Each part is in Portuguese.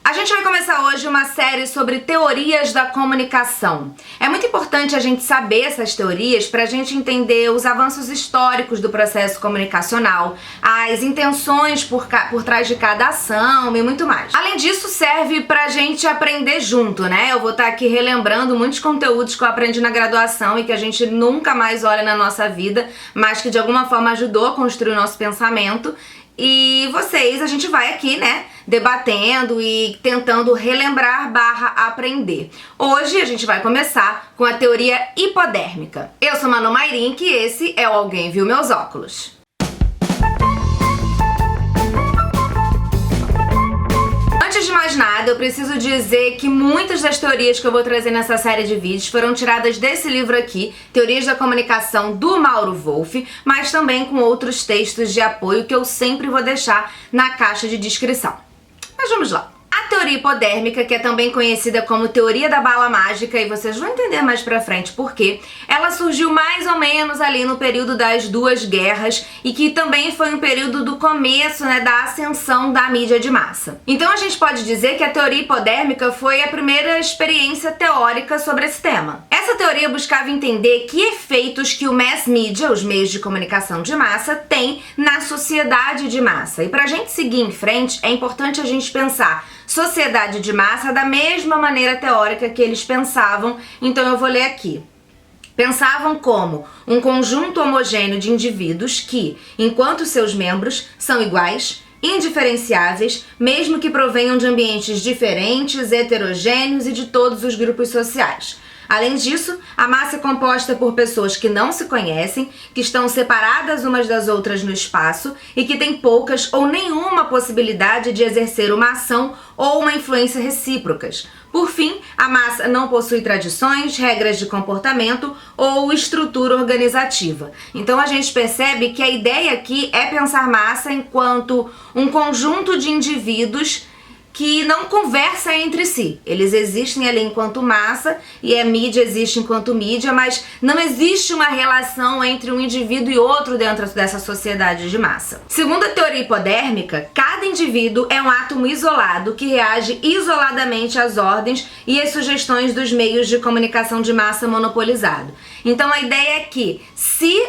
A gente vai começar hoje uma série sobre teorias da comunicação. É muito importante a gente saber essas teorias para a gente entender os avanços históricos do processo comunicacional, as intenções por trás de cada ação e muito mais. Além disso, serve para a gente aprender junto, né? Eu vou estar aqui relembrando muitos conteúdos que eu aprendi na graduação e que a gente nunca mais olha na nossa vida, mas que de alguma forma ajudou a construir o nosso pensamento. E vocês, a gente vai aqui, né, debatendo e tentando relembrar / aprender. Hoje a gente vai começar com a teoria hipodérmica. Eu sou Manu Mairink e esse é o Alguém Viu Meus Óculos. Antes de mais nada, eu preciso dizer que muitas das teorias que eu vou trazer nessa série de vídeos foram tiradas desse livro aqui, Teorias da Comunicação, do Mauro Wolff, mas também com outros textos de apoio que eu sempre vou deixar na caixa de descrição. Mas vamos lá. A teoria hipodérmica, que é também conhecida como teoria da bala mágica, e vocês vão entender mais pra frente por quê, ela surgiu mais ou menos ali no período das duas guerras e que também foi um período do começo, né, da ascensão da mídia de massa. Então a gente pode dizer que a teoria hipodérmica foi a primeira experiência teórica sobre esse tema. Essa teoria buscava entender que efeitos que o mass media, os meios de comunicação de massa, tem na sociedade de massa. E pra gente seguir em frente, é importante a gente pensar sociedade de massa da mesma maneira teórica que eles pensavam, então eu vou ler aqui. Pensavam como um conjunto homogêneo de indivíduos que, enquanto seus membros são iguais, indiferenciáveis, mesmo que provenham de ambientes diferentes, heterogêneos e de todos os grupos sociais. Além disso, a massa é composta por pessoas que não se conhecem, que estão separadas umas das outras no espaço e que têm poucas ou nenhuma possibilidade de exercer uma ação ou uma influência recíprocas. Por fim, a massa não possui tradições, regras de comportamento ou estrutura organizativa. Então a gente percebe que a ideia aqui é pensar massa enquanto um conjunto de indivíduos que não conversa entre si. Eles existem ali enquanto massa e a mídia existe enquanto mídia, mas não existe uma relação entre um indivíduo e outro dentro dessa sociedade de massa. Segundo a teoria hipodérmica, cada indivíduo é um átomo isolado que reage isoladamente às ordens e às sugestões dos meios de comunicação de massa monopolizado. Então a ideia é que se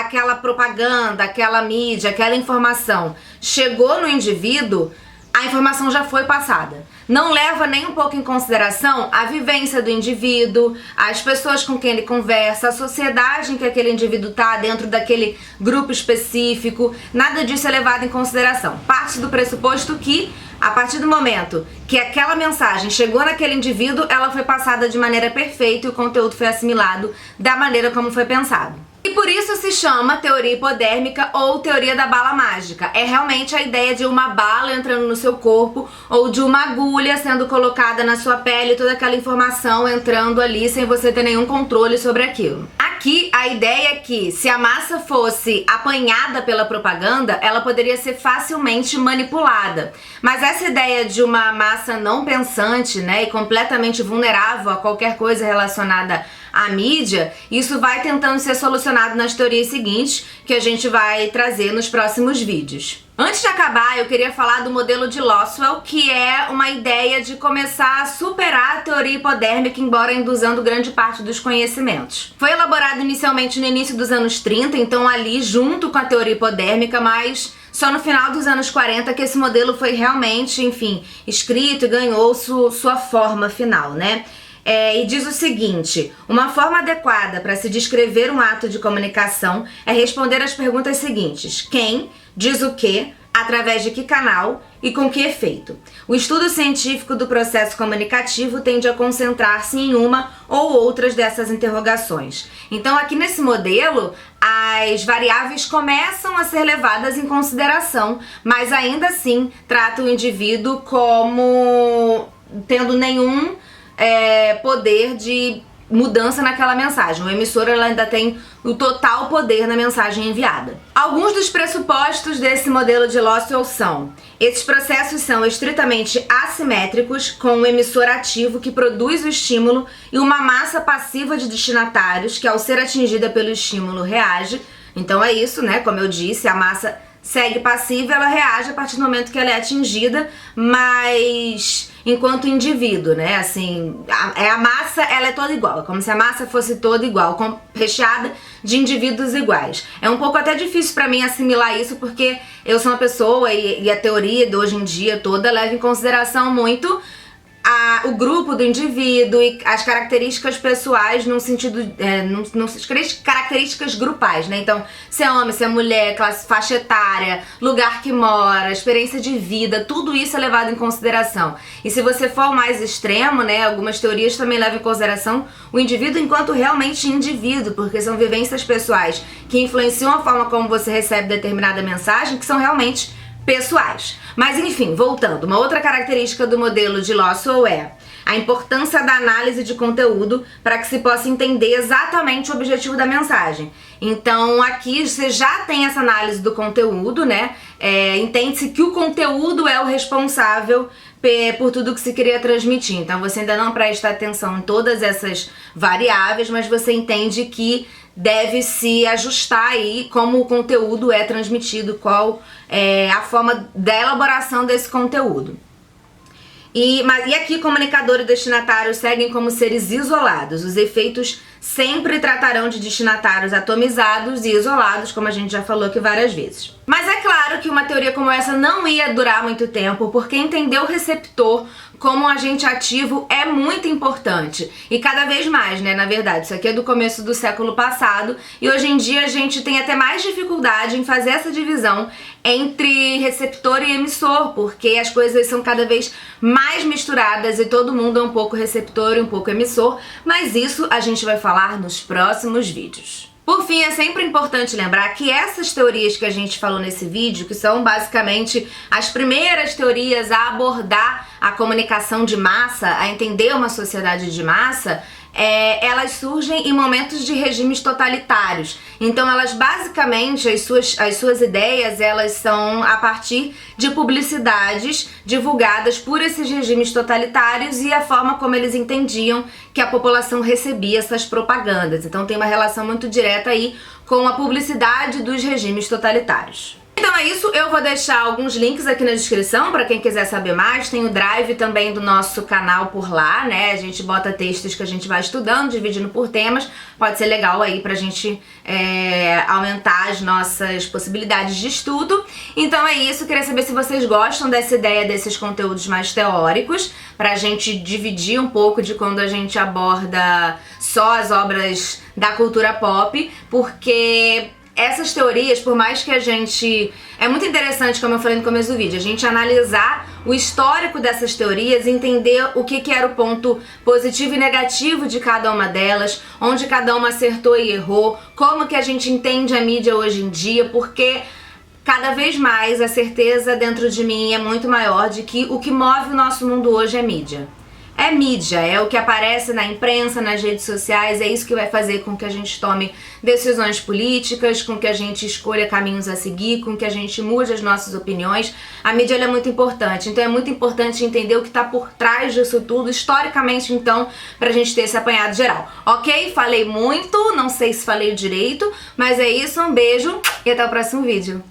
aquela propaganda, aquela mídia, aquela informação chegou no indivíduo, a informação já foi passada. Não leva nem um pouco em consideração a vivência do indivíduo, as pessoas com quem ele conversa, a sociedade em que aquele indivíduo está dentro daquele grupo específico. Nada disso é levado em consideração. Parte do pressuposto que, a partir do momento que aquela mensagem chegou naquele indivíduo, ela foi passada de maneira perfeita e o conteúdo foi assimilado da maneira como foi pensado. E por isso se chama teoria hipodérmica ou teoria da bala mágica. É realmente a ideia de uma bala entrando no seu corpo ou de uma agulha sendo colocada na sua pele, toda aquela informação entrando ali sem você ter nenhum controle sobre aquilo. Aqui a ideia é que se a massa fosse apanhada pela propaganda, ela poderia ser facilmente manipulada. Mas essa ideia de uma massa não pensante, né, e completamente vulnerável a qualquer coisa relacionada à mídia, isso vai tentando ser solucionado nas teorias seguintes que a gente vai trazer nos próximos vídeos. Antes de acabar, eu queria falar do modelo de Loswell, que é uma ideia de começar a superar a teoria hipodérmica, embora induzando grande parte dos conhecimentos. Foi elaborado inicialmente no início dos anos 30, então ali junto com a teoria hipodérmica, mas só no final dos anos 40 que esse modelo foi realmente, enfim, escrito e ganhou sua forma final, né? E diz o seguinte: uma forma adequada para se descrever um ato de comunicação é responder às perguntas seguintes: quem, diz o que, através de que canal e com que efeito. O estudo científico do processo comunicativo tende a concentrar-se em uma ou outras dessas interrogações. Então aqui nesse modelo, as variáveis começam a ser levadas em consideração, mas ainda assim trata o indivíduo como tendo nenhum poder de mudança naquela mensagem. O emissor ela ainda tem o total poder na mensagem enviada. Alguns dos pressupostos desse modelo de Loswell são: esses processos são estritamente assimétricos, com um emissor ativo que produz o estímulo e uma massa passiva de destinatários que, ao ser atingida pelo estímulo, reage. Então é isso, né? Como eu disse, a massa segue passiva, ela reage a partir do momento que ela é atingida, mas enquanto indivíduo, né? Assim, a massa, ela é toda igual, é como se a massa fosse toda igual, recheada de indivíduos iguais. É um pouco até difícil pra mim assimilar isso, porque eu sou uma pessoa e a teoria de hoje em dia toda leva em consideração muito o grupo do indivíduo e as características pessoais num sentido, características grupais, né? Então, se é homem, se é mulher, classe, faixa etária, lugar que mora, experiência de vida, tudo isso é levado em consideração. E se você for mais extremo, né, algumas teorias também levam em consideração o indivíduo enquanto realmente indivíduo, porque são vivências pessoais que influenciam a forma como você recebe determinada mensagem, que são realmente pessoais. Mas enfim, voltando, uma outra característica do modelo de Lossow é a importância da análise de conteúdo para que se possa entender exatamente o objetivo da mensagem. Então aqui você já tem essa análise do conteúdo, né? Entende-se que o conteúdo é o responsável por tudo que se queria transmitir. Então você ainda não presta atenção em todas essas variáveis, mas você entende que deve se ajustar aí como o conteúdo é transmitido, qual é a forma da elaboração desse conteúdo. E aqui comunicador e destinatário seguem como seres isolados. Os efeitos sempre tratarão de destinatários atomizados e isolados, como a gente já falou aqui várias vezes. Mas é claro que uma teoria como essa não ia durar muito tempo, porque entender o receptor como um agente ativo é muito importante. E cada vez mais, né, na verdade. Isso aqui é do começo do século passado e hoje em dia a gente tem até mais dificuldade em fazer essa divisão entre receptor e emissor, porque as coisas são cada vez mais misturadas e todo mundo é um pouco receptor e um pouco emissor, mas isso a gente vai falar nos próximos vídeos. Por fim, é sempre importante lembrar que essas teorias que a gente falou nesse vídeo, que são basicamente as primeiras teorias a abordar a comunicação de massa, a entender uma sociedade de massa, elas surgem em momentos de regimes totalitários. Então elas basicamente, as suas ideias, elas são a partir de publicidades divulgadas por esses regimes totalitários e a forma como eles entendiam que a população recebia essas propagandas. Então tem uma relação muito direta aí com a publicidade dos regimes totalitários. Então é isso, eu vou deixar alguns links aqui na descrição para quem quiser saber mais. Tem o drive também do nosso canal por lá, né? A gente bota textos que a gente vai estudando, dividindo por temas. Pode ser legal aí pra gente aumentar as nossas possibilidades de estudo. Então é isso, queria saber se vocês gostam dessa ideia desses conteúdos mais teóricos, pra gente dividir um pouco de quando a gente aborda só as obras da cultura pop, porque essas teorias, por mais que a gente... É muito interessante, como eu falei no começo do vídeo, a gente analisar o histórico dessas teorias e entender o que era o ponto positivo e negativo de cada uma delas, onde cada uma acertou e errou, como que a gente entende a mídia hoje em dia, porque cada vez mais a certeza dentro de mim é muito maior de que o que move o nosso mundo hoje é mídia. É mídia, é o que aparece na imprensa, nas redes sociais, é isso que vai fazer com que a gente tome decisões políticas, com que a gente escolha caminhos a seguir, com que a gente mude as nossas opiniões. A mídia ela é muito importante, então é muito importante entender o que está por trás disso tudo, historicamente então, pra gente ter esse apanhado geral. Ok? Falei muito, não sei se falei direito, mas é isso, um beijo e até o próximo vídeo.